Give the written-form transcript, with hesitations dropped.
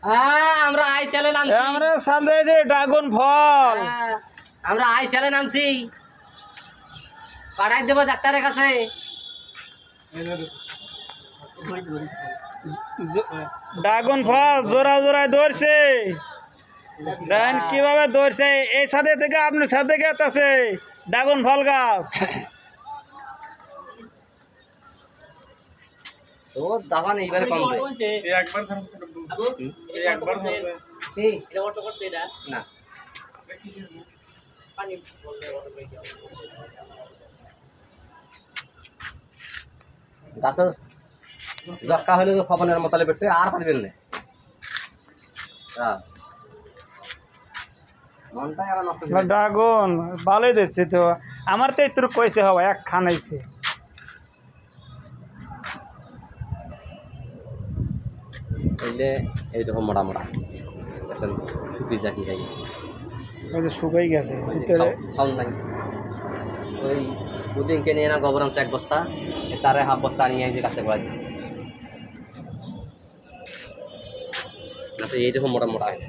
আমরা I channel আনছি, আমরা সাথে যে ড্রাগন ফল আমরা আই চ্যানেল আনছি, পাঠাই দেবো ডাক্তারের কাছে। ড্রাগন ফল জোড়া জোড়ায় ধরছে, দেখেন কিভাবে ধরছে। এই সাথে থেকে আপনার সাথে গেছে ড্রাগন ফল গাছ। তোর দাবা নেই এবারে কম দে। না গাছের জক্কা হলে খপনের মতালে বেটে আর পারবেন না। মনটাই আবার নষ্ট করে ড্রাগন ভালোই ধরছে তো, আমার তো একটু কইছে হওয়া এক খানাইছে। হইলে এইরকম মোটা মোটা আছে, দেখছেন শুকিয়ে যা কি হয়ে গেছে, ওই যে শুকাই গেছে ভিতরে। খাওন নাই। ওই দুদিনকে নিয়ে না গোবর আনছে 1 বস্তা, তারে হাফ বস্তা নিয়ে এই যে কাছে গোয়া দিচ্ছে, না তো এইরকম মোটা মোটা হয়েছে।